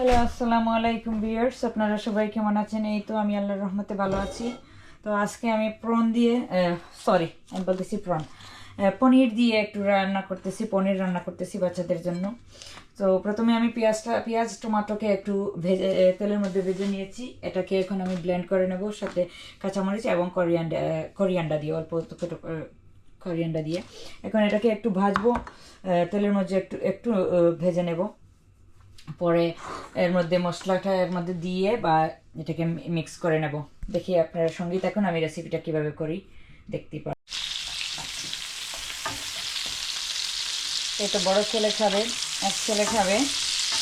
Hello, আসসালামু আলাইকুম viewers. আপনারা সবাই কেমন আছেন? এই তো আমি আল্লাহর রহমতে ভালো আছি। তো আজকে আমি পনির দিয়ে একটু পনির রান্না করতেছি বাচ্চাদের জন্য। তো প্রথমে আমি পেঁয়াজ টমেটোকে একটু তেলের মধ্যে ভেজে নিয়েছি। এটাকে এখন আমি ব্লেন্ড করে নেব, সাথে কাঁচামরিচ এবং করিয়ান্ডা দিয়ে, অল্প করিয়ান্ডা দিয়ে এখন এটাকে একটু ভাজবো। তেলের মধ্যে একটু একটু ভেজে নেব। পরে এর মধ্যে দিয়ে বা এটাকে মিক্স করে নেব। দেখি আপনারা সঙ্গে থাকুন, আমি রেসিপিটা কিভাবে করি দেখতেই পারেন। এই তো বড় ছেলে খাবে, এক ছেলে খাবে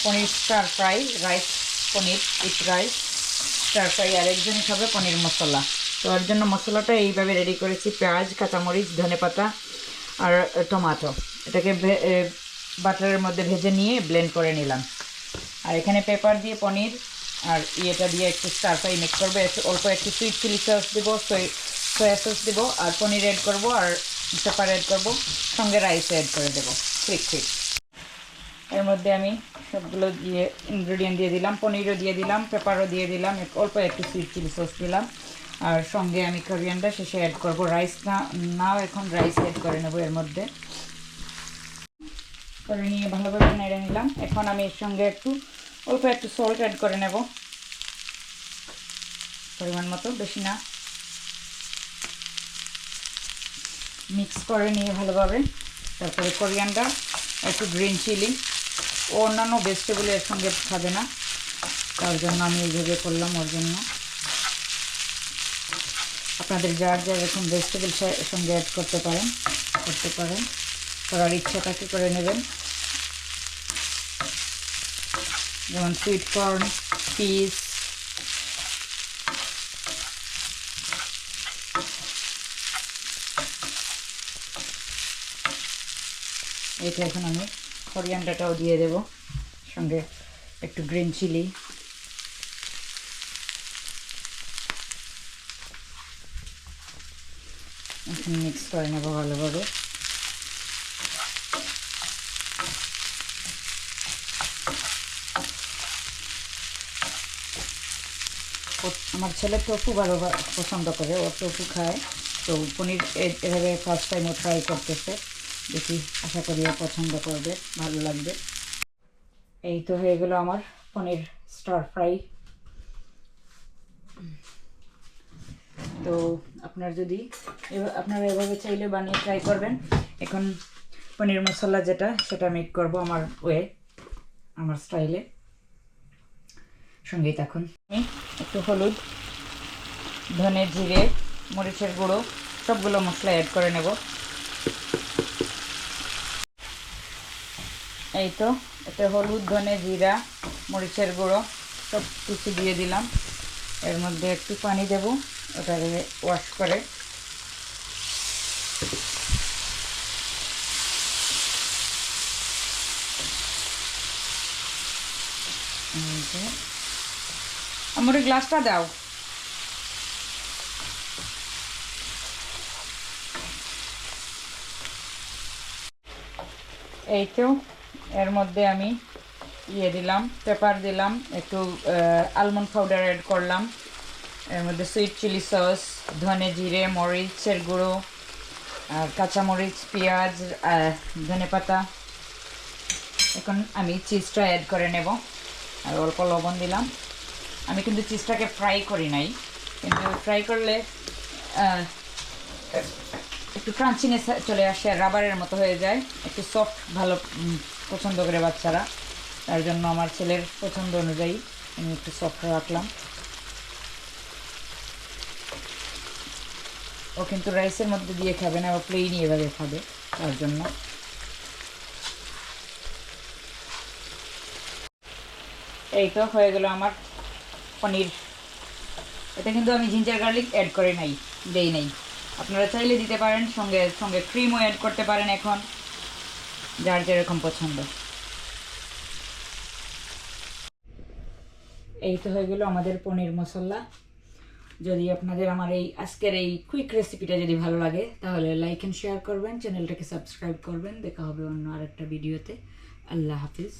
paneer stir fry rice, paneer with rice stir fry, আর একজন খাবে পনির মশলা। তো এর জন্য মশলাটা এইভাবে রেডি করেছি: পেঁয়াজ, কাঁচামরিচ, ধনেপাতা আর টমেটো। এটাকে বাটারের মধ্যে ভেজে নিয়ে ব্লেন্ড করে নিলাম। আর এখানে পেপার দিয়ে পনির আর ইয়েটা দিয়ে একটু স্টার ফ্রাই মিক্স করবো। অল্প একটু সুইট চিলি সস দেবো, সয়া সস দেবো, আর পনির অ্যাড করবো, আর পেপার অ্যাড করবো, সঙ্গে রাইস অ্যাড করে দেবো কুইক। এর মধ্যে আমি সবগুলো দিয়ে ইনগ্রেডিয়েন্ট দিয়ে দিলাম, পনিরও দিয়ে দিলাম, পেপারও দিয়ে দিলাম, অল্প একটু সুইট চিলি সস দিলাম, আর সঙ্গে আমি কোরিয়ান্ডার শেষে অ্যাড করবো। রাইস নাও এখন রাইস অ্যাড করে নেবো এর মধ্যে। করে নিয়ে ভালোভাবে নেড়ে নিলাম। এখন আমি এর সঙ্গে অল্প একটু সল্ট অ্যাড করে নেব, পরিমাণ মতো, বেশি না। মিক্স করে নিয়ে ভালোভাবে, তারপরে কোরিয়ান্ডার, একটু গ্রিন চিলি ও অন্যান্য ভেজিটেবল এর সঙ্গে খাবে না, তার জন্য আমি এইভাবে করলাম। ওর জন্য আপনাদের যার এরকম ভেজিটেবল সঙ্গে অ্যাড করতে পারেন, করার ইচ্ছাটাকে করে নেবেন। যেমন সুইট কর্ন, পিস, এটা এখন আমি কোরিয়ান্ডারটাও দিয়ে দেব, সঙ্গে একটু গ্রিন চিলি। এখন মিক্স করে নেব ভালোভাবে। আমার ছেলে টফু ভালো পছন্দ করে, ও টফু খায়। তো পনির এভাবে ফার্স্ট টাইম ও ট্রাই করতেছে, দেখি, আশা করি ও পছন্দ করবে, ভালো লাগবে। এই তো হয়ে গেল আমার পনির স্টার ফ্রাই। তো আপনারা এভাবে চাইলে বানিয়ে ট্রাই করবেন। এখন পনির মশলা সেটা মেক করব আমার স্টাইলে। সঙ্গেই থাকুন। আমি একটু হলুদ, ধনে, জিরে, মরিচের গুঁড়ো, সবগুলো মশলা অ্যাড করে নেব। এই তো এতে হলুদ, ধনে, জিরা, মরিচের গুঁড়ো সব কিছু দিয়ে দিলাম। এর মধ্যে একটু পানি দেব, ওটাকে ওয়াশ করে। আমার গ্লাসটা দাও। এই তো এর মধ্যে আমি পেপার দিলাম, একটু আলমন্ড পাউডার অ্যাড করলাম। এর মধ্যে সুইট চিলি সস, ধনে, জিরে, মরিচের গুঁড়ো, আর কাঁচামরিচ, পেঁয়াজ, ধনেপাতা। এখন আমি চিজটা অ্যাড করে নেব, আর অল্প লবণ দিলাম। আমি কিন্তু চিজটাকে ফ্রাই করি নাই, কিন্তু ফ্রাই করলে একটু ক্রাঞ্চিনেস চলে আসে, রাবারের মতো হয়ে যায়, একটু সফট ভালো পছন্দ করে বাচ্চারা। তার জন্য আমার ছেলের পছন্দ অনুযায়ী আমি একটু সফট রাখলাম। ও কিন্তু রাইসের মধ্যে দিয়ে খাবে না, ও প্লেনই এভাবে খাবে, তার জন্য। এই তো হয়ে গেল আমার পনির। এটা কিন্তু আমি জিঞ্জার গার্লিক অ্যাড করে দেই নাই। আপনারা চাইলে দিতে পারেন, সঙ্গে ক্রিমও অ্যাড করতে পারেন, এখন যার যেরকম পছন্দ। এই তো হয়ে গেল আমাদের পনির মশলা। যদি আপনাদের আমার আজকের এই কুইক রেসিপিটা যদি ভালো লাগে, তাহলে লাইক এন্ড শেয়ার করবেন, চ্যানেলটাকে সাবস্ক্রাইব করবেন। দেখা হবে অন্য আরেকটা ভিডিওতে। আল্লাহ হাফিজ।